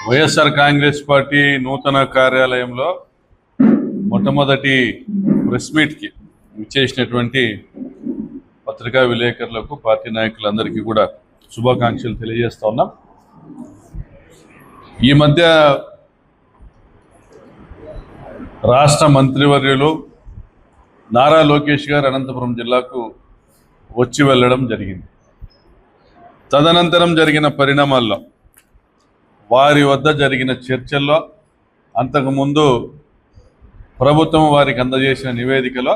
YSR Congress party నూతన కార్యాలయంలో మొట్టమొదటి ప్రెస్ మీట్కి ఇచ్చేసినటువంటి పత్రికా విలేకరులకు పార్టీ నాయకులందరికీ కూడా శుభాకాంక్షలు తెలియజేస్తా ఉన్నాం. ఈ మధ్య రాష్ట్ర మంత్రివర్యులు నారా లోకేష్ గారు అనంతపురం జిల్లాకు వచ్చి వెళ్ళడం జరిగింది. తదనంతరం జరిగిన పరిణామాల్లో వారి వద్ద జరిగిన చర్చల్లో అంతకుముందు ప్రభుత్వం వారికి అందజేసిన నివేదికలో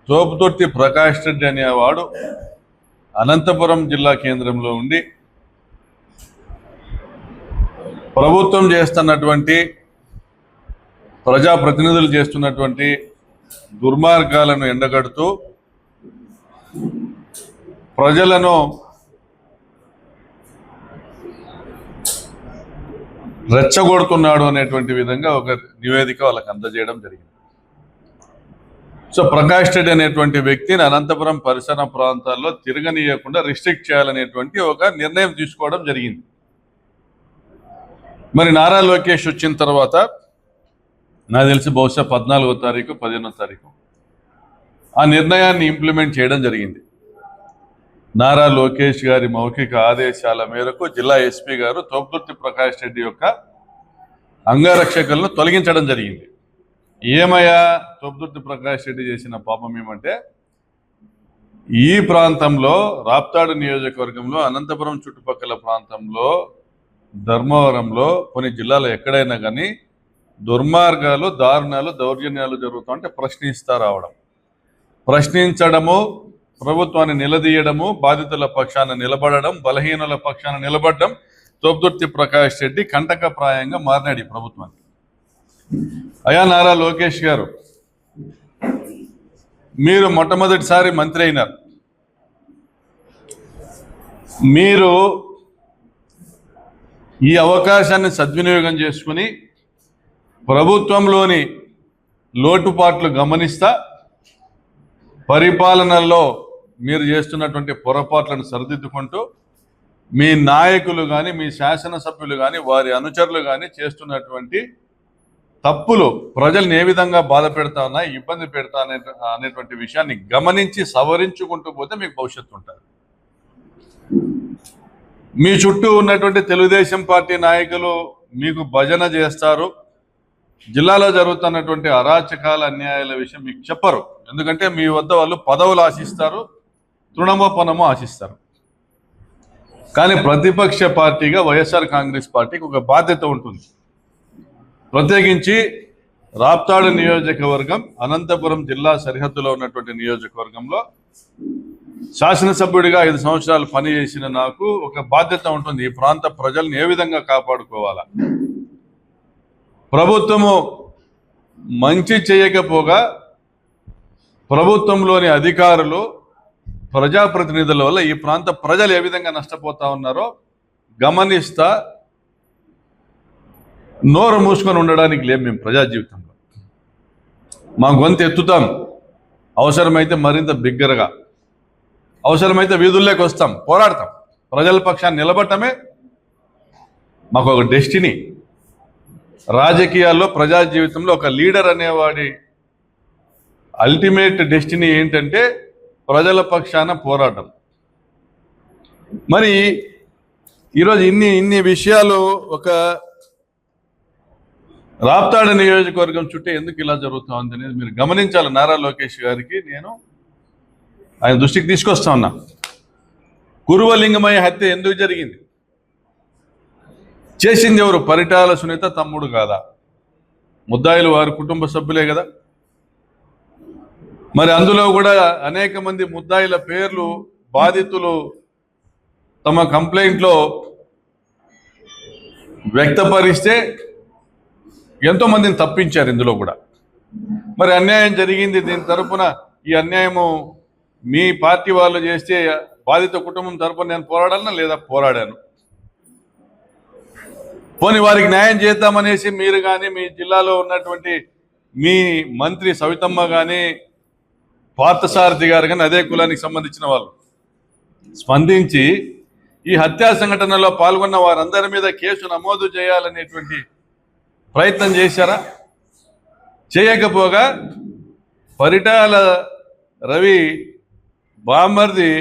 తోపుతుర్తి ప్రకాష్ రెడ్డి అనేవాడు అనంతపురం జిల్లా కేంద్రంలో ఉండి ప్రభుత్వం చేస్తున్నటువంటి ప్రజాప్రతినిధులు చేస్తున్నటువంటి దుర్మార్గాలను ఎండగడుతూ ప్రజలను రెచ్చగొడుతున్నాడు అనేటువంటి విధంగా ఒక నివేదిక వాళ్ళకి అందజేయడం జరిగింది. సో ప్రకాష్ రెడ్డి అనేటువంటి వ్యక్తిని అనంతపురం పరిసర ప్రాంతాల్లో తిరగనీయకుండా రిస్ట్రిక్ట్ చేయాలనేటువంటి ఒక నిర్ణయం తీసుకోవడం జరిగింది. మరి నారా లోకేష్ వచ్చిన తర్వాత నాకు తెలిసి బహుశా 14వ తారీఖు 15వ తారీఖు ఆ నిర్ణయాన్ని ఇంప్లిమెంట్ చేయడం జరిగింది. నారా లోకేష్ గారి మౌఖిక ఆదేశాల మేరకు జిల్లా ఎస్పీ గారు తోపుతుర్తి ప్రకాష్ రెడ్డి యొక్క అంగరక్షకులను తొలగించడం జరిగింది. ఏమయ్యా తోపుతుర్తి ప్రకాష్ రెడ్డి చేసిన పాపం ఏమంటే, ఈ ప్రాంతంలో రాప్తాడు నియోజకవర్గంలో అనంతపురం చుట్టుపక్కల ప్రాంతంలో ధర్మవరంలో కొన్ని జిల్లాలో ఎక్కడైనా కానీ దుర్మార్గాలు, దారుణాలు, దౌర్జన్యాలు జరుగుతుంటే ప్రశ్నిస్తా రావడం, ప్రశ్నించడము, ప్రభుత్వాన్ని నిలదీయడము, బాధితుల పక్షాన నిలబడడం, బలహీనుల పక్షాన నిలబడడం తోపుతుర్తి ప్రకాష్ రెడ్డి కంటకప్రాయంగా మారినాడు ఈ ప్రభుత్వానికి. అయా నారా లోకేష్ గారు, మీరు మొట్టమొదటిసారి మంత్రి అయినారు. మీరు ఈ అవకాశాన్ని సద్వినియోగం చేసుకుని ప్రభుత్వంలోని లోటుపాట్లు గమనిస్తా పరిపాలనలో మీరు చేస్తున్నటువంటి పొరపాట్లను సరిదిద్దుకుంటూ మీ నాయకులు కానీ మీ శాసనసభ్యులు కానీ వారి అనుచరులు కానీ చేస్తున్నటువంటి తప్పులు ప్రజల్ని ఏ విధంగా బాధ పెడతా ఉన్నాయి, ఇబ్బంది పెడతా అనేటువంటి విషయాన్ని గమనించి సవరించుకుంటూ పోతే మీకు భవిష్యత్తు ఉంటుంది. మీ చుట్టూ ఉన్నటువంటి తెలుగుదేశం పార్టీ నాయకులు మీకు భజన చేస్తారు. జిల్లాలో జరుగుతున్నటువంటి అరాచకాల అన్యాయాల విషయం మీకు చెప్పరు. ఎందుకంటే మీ వద్ద వాళ్ళు పదవులు ఆశిస్తారు, తృణమోపనము ఆశిస్తారు. కానీ ప్రతిపక్ష పార్టీగా వైఎస్ఆర్ కాంగ్రెస్ పార్టీకి ఒక బాధ్యత ఉంటుంది. ప్రత్యేకించి రాప్తాడు నియోజకవర్గం అనంతపురం జిల్లా సరిహద్దులో ఉన్నటువంటి నియోజకవర్గంలో శాసనసభ్యుడిగా 5 సంవత్సరాలు పనిచేసిన నాకు ఒక బాధ్యత ఉంటుంది. ఈ ప్రాంత ప్రజల్ని ఏ విధంగా కాపాడుకోవాలా, ప్రభుత్వము మంచి చేయకపోగా ప్రభుత్వంలోని అధికారులు, ప్రజాప్రతినిధుల వల్ల ఈ ప్రాంత ప్రజలు ఏ విధంగా నష్టపోతా ఉన్నారో గమనిస్తా నోరు మూసుకొని ఉండడానికి లేము. మేము ప్రజా జీవితంలో మా గొంతు ఎత్తుతాం, అవసరమైతే మరింత బిగ్గరగా, అవసరమైతే వీధుల్లోకి వస్తాం, పోరాడతాం. ప్రజల పక్షాన్ని నిలబడటమే మాకు ఒక డెస్టినీ. రాజకీయాల్లో, ప్రజా జీవితంలో ఒక లీడర్ అనేవాడి అల్టిమేట్ డెస్టినీ ఏంటంటే ప్రజల పక్షాన పోరాటం. మరి ఈరోజు ఇన్ని విషయాలు ఒక రాప్తాడు నియోజకవర్గం చుట్టూ ఎందుకు ఇలా జరుగుతుంది అనేది మీరు గమనించాలి. నారా లోకేష్ గారికి నేను ఆయన దృష్టికి తీసుకొస్తా ఉన్నా. కురువలింగమయ్య హత్య ఎందుకు జరిగింది? చేసింది ఎవరు? పరిటాల సునీత తమ్ముడు కాదా? ముద్దాయిలు వారి కుటుంబ సభ్యులే కదా. మరి అందులో కూడా అనేక మంది ముద్దాయిల పేర్లు బాధితులు తమ కంప్లైంట్లో వ్యక్తపరిస్తే ఎంతో మందిని తప్పించారు ఇందులో కూడా. మరి అన్యాయం జరిగింది, దీని తరపున ఈ అన్యాయము మీ పార్టీ వాళ్ళు చేస్తే బాధిత కుటుంబం తరపున నేను పోరాడాలన్నా లేదా? పోరాడాను. పోనీ వారికి న్యాయం చేద్దామనేసి మీరు కానీ మీ జిల్లాలో ఉన్నటువంటి మీ మంత్రి సవితమ్మ కానీ పార్థసారథి గారు కానీ అదే కులానికి సంబంధించిన వాళ్ళు స్పందించి ఈ హత్యా సంఘటనలో పాల్గొన్న వారందరి మీద కేసు నమోదు చేయాలనేటువంటి ప్రయత్నం చేశారా? చేయకపోగా పరిటాల రవి బామ్మర్ది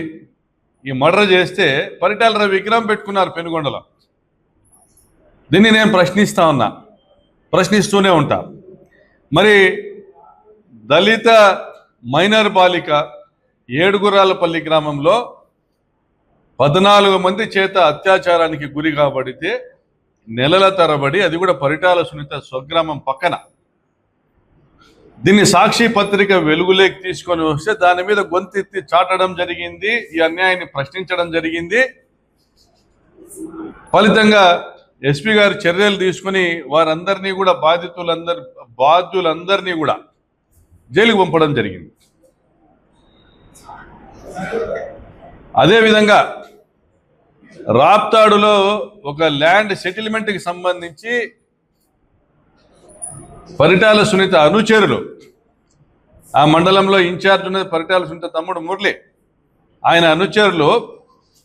ఈ మర్డర్ చేస్తే పరిటాల రవి విగ్రహం పెట్టుకున్నారు పెనుగొండలో. దీన్ని నేను ప్రశ్నిస్తూనే ఉంటా. మరి దళిత మైనర్ బాలిక ఏడుగురాలపల్లి గ్రామంలో 14 మంది చేత అత్యాచారానికి గురి కాబడితే నెలల తరబడి, అది కూడా పరిటాల సునీత స్వగ్రామం పక్కన, దీన్ని సాక్షి పత్రిక వెలుగులోకి తీసుకొని వస్తే దాని మీద గొంతెత్తి చాటడం జరిగింది, ఈ అన్యాయాన్ని ప్రశ్నించడం జరిగింది. ఫలితంగా ఎస్పీ గారు చర్యలు తీసుకుని వారందరినీ కూడా బాధ్యులందరినీ కూడా జైలుకు పంపడం జరిగింది. అదేవిధంగా రాప్తాడులో ఒక ల్యాండ్ సెటిల్మెంట్కి సంబంధించి పరిటాల సునీత అనుచరులు, ఆ మండలంలో ఇన్ఛార్జ్ ఉన్నది పరిటాల సునీత తమ్ముడు మురళి, ఆయన అనుచరులు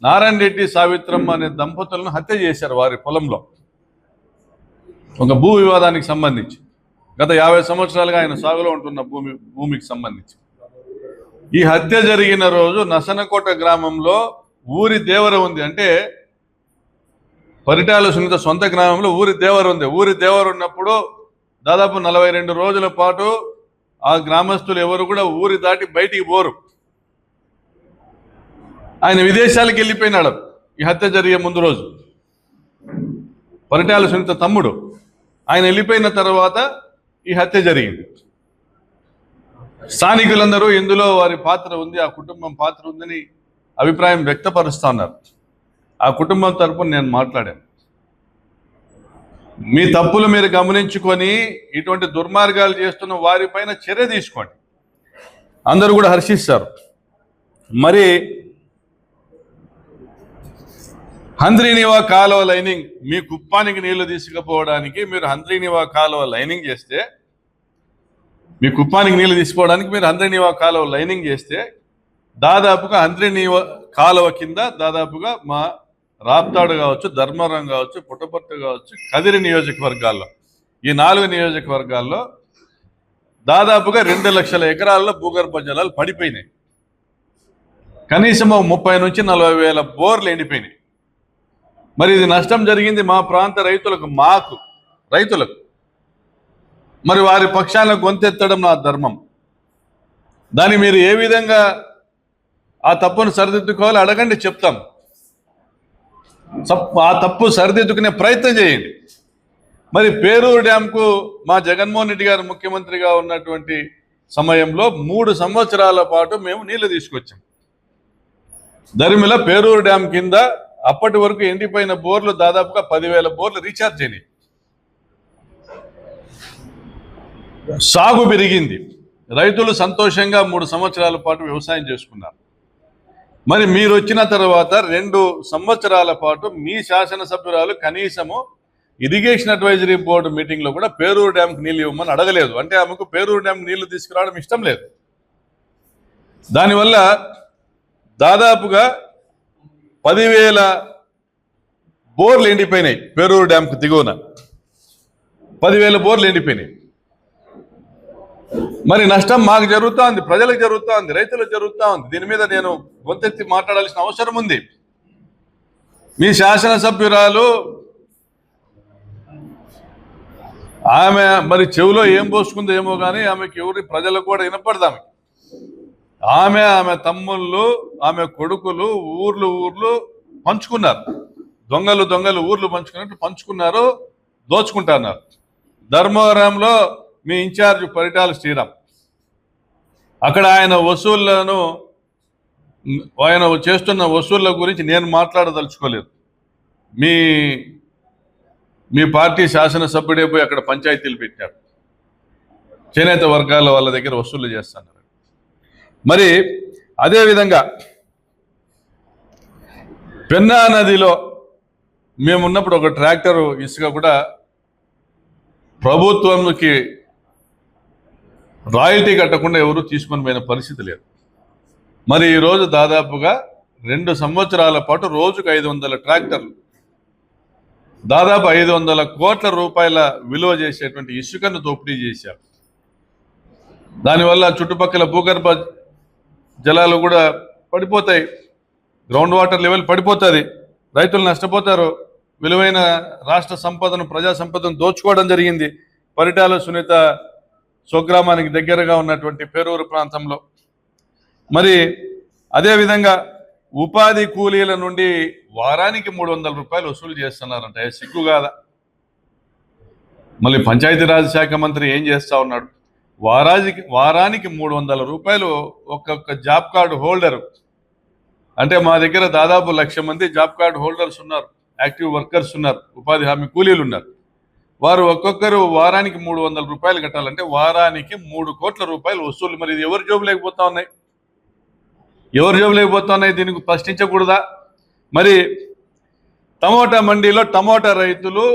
నారాయణ రెడ్డి సావిత్రమ్మ అనే దంపతులను హత్య చేశారు వారి పొలంలో, ఒక భూ వివాదానికి సంబంధించి. గత 50 సంవత్సరాలుగా ఆయన సాగులో ఉంటున్న భూమికి సంబంధించి. ఈ హత్య జరిగిన రోజు నసనకోట గ్రామంలో ఊరి దేవర ఉంది, అంటే పరిటాల సునీత సొంత గ్రామంలో ఊరి దేవర ఉంది. ఊరి దేవర ఉన్నప్పుడు దాదాపు 42 రోజుల పాటు ఆ గ్రామస్తులు ఎవరు కూడా ఊరి దాటి బయటికి పోరు. ఆయన విదేశాలకు వెళ్ళిపోయినాడు ఈ హత్య జరిగే ముందు రోజు. పరిటాల సునీత తమ్ముడు ఆయన వెళ్ళిపోయిన తర్వాత ఈ హత్య జరిగింది. స్థానికులందరూ ఇందులో వారి పాత్ర ఉంది, ఆ కుటుంబం పాత్ర ఉందని అభిప్రాయం వ్యక్తపరుస్తా ఉన్నారు. ఆ కుటుంబం తరపున నేను మాట్లాడాను. మీ తప్పులు మీరు గమనించుకొని ఇటువంటి దుర్మార్గాలు చేస్తున్న వారిపైన చర్య తీసుకోండి, అందరూ కూడా హర్షిస్తారు. మరి హంద్రీనివా కాలువ లైనింగ్, మీ కుప్పానికి నీళ్లు తీసుకుపోవడానికి మీరు హంద్రీనివా కాలువ లైనింగ్ చేస్తే, మీ కుప్పానికి నీళ్లు తీసుకోవడానికి మీరు హంద్రీనివా కాలువ లైనింగ్ చేస్తే, దాదాపుగా హంద్రీనివా కాలువ కింద దాదాపుగా మా రాప్తాడు కావచ్చు, ధర్మవరం కావచ్చు, పుట్టపర్తి కావచ్చు, కదిరి నియోజకవర్గాల్లో, ఈ 4 నియోజకవర్గాల్లో దాదాపుగా 2 లక్షల ఎకరాల్లో భూగర్భ జలాలు పడిపోయినాయి. కనీసం 30 నుంచి 40 వేల బోర్లు ఎండిపోయినాయి. మరి ఇది నష్టం జరిగింది మా ప్రాంత రైతులకు, మాకు రైతులకు. మరి వారి పక్షాలను గొంతెత్తడం నా ధర్మం. దాన్ని మీరు ఏ విధంగా ఆ తప్పును సరిదిద్దుకోవాలో అడగండి, చెప్తాం. ఆ తప్పు సరిదిద్దుకునే ప్రయత్నం చేయండి. మరి పేరూరు డ్యాంకు మా జగన్మోహన్ రెడ్డి గారు ముఖ్యమంత్రిగా ఉన్నటువంటి సమయంలో 3 సంవత్సరాల పాటు మేము నీళ్లు తీసుకొచ్చాం. దరిమిల పేరూరు డ్యాం కింద అప్పటి వరకు ఎండిపోయిన బోర్లు దాదాపుగా 10,000 బోర్లు రీఛార్జ్ అయినాయి. సాగు పెరిగింది, రైతులు సంతోషంగా 3 సంవత్సరాల పాటు వ్యవసాయం చేసుకున్నారు. మరి మీరు వచ్చిన తర్వాత 2 సంవత్సరాల పాటు మీ శాసనసభ్యురాలు కనీసము ఇరిగేషన్ అడ్వైజరీ బోర్డు మీటింగ్లో కూడా పేరూరు డ్యాంకి నీళ్ళు ఇవ్వమని అడగలేదు. అంటే ఆమెకు పేరూరు డ్యాం నీళ్లు తీసుకురావడం ఇష్టం లేదు. దానివల్ల దాదాపుగా 10,000 బోర్లు ఎండిపోయినాయి. పేరూరు డ్యాంకు దిగువన 10,000 బోర్లు ఎండిపోయినాయి. మరి నష్టం మాకు జరుగుతూ ఉంది, ప్రజలకు జరుగుతూ ఉంది, రైతులకు జరుగుతూ ఉంది. దీని మీద నేను గొంతెత్తి మాట్లాడాల్సిన అవసరం ఉంది. మీ శాసనసభ్యురాలు ఆమె మరి చెవిలో ఏం పోసుకుందో ఏమో కానీ ఆమెకి ఎవరి ప్రజలకు కూడా వినపడదామె. ఆమె తమ్ముళ్ళు, ఆమె కొడుకులు ఊర్లు పంచుకున్నారు. దొంగలు ఊర్లు పంచుకున్నట్టు పంచుకున్నారు, దోచుకుంటున్నారు. ధర్మవరంలో మీ ఇన్ఛార్జ్ పరిటాల శ్రీరామ్, అక్కడ ఆయన చేస్తున్న వసూళ్ల గురించి నేను మాట్లాడదలుచుకోలేదు. మీ పార్టీ శాసనసభ్యుడే పోయి అక్కడ పంచాయతీలు పెట్టాడు, చేనేత వర్గాల వాళ్ళ దగ్గర వసూళ్లు చేస్తున్నారు. మరి అదేవిధంగా పెన్నా నదిలో మేమున్నప్పుడు ఒక ట్రాక్టరు ఇసుక కూడా ప్రభుత్వంకి రాయల్టీ కట్టకుండా ఎవరు తీసుకొని పోయిన పరిస్థితి లేదు. మరి ఈరోజు దాదాపుగా 2 సంవత్సరాల పాటు రోజుకు 500 ట్రాక్టర్లు, దాదాపు 500 కోట్ల రూపాయల విలువ చేసేటువంటి ఇసుకను దోపిడీ చేశారు. దానివల్ల చుట్టుపక్కల భూగర్భ జలాలు కూడా పడిపోతాయి, గ్రౌండ్ వాటర్ లెవెల్ పడిపోతుంది, రైతులు నష్టపోతారు, విలువైన రాష్ట్ర సంపదను, ప్రజా సంపదను దోచుకోవడం జరిగింది పరిటాల సునీత స్వగ్రామానికి దగ్గరగా ఉన్నటువంటి పేరూరు ప్రాంతంలో. మరి అదేవిధంగా ఉపాధి కూలీల నుండి వారానికి 300 రూపాయలు వసూలు చేస్తున్నారంట. సిగ్గు కాదా? మళ్ళీ పంచాయతీరాజ్ శాఖ మంత్రి ఏం చేస్తా ఉన్నాడు? వారానికి 300 రూపాయలు ఒక్కొక్క జాబ్ కార్డు హోల్డరు. అంటే మా దగ్గర దాదాపు 1,00,000 మంది జాబ్ కార్డు హోల్డర్స్ ఉన్నారు, యాక్టివ్ వర్కర్స్ ఉన్నారు, ఉపాధి హామీ కూలీలు ఉన్నారు. వారు ఒక్కొక్కరు వారానికి 300 రూపాయలు కట్టాలంటే వారానికి 3 కోట్ల రూపాయలు వసూలు. మరి ఇది ఎవరి జోబు లేకపోతా ఉన్నాయి? ఎవరి జోబు లేకపోతా ఉన్నాయి? దీనికి ప్రశ్నించకూడదా? మరి టమోటా మండీలో టమోటా రైతులు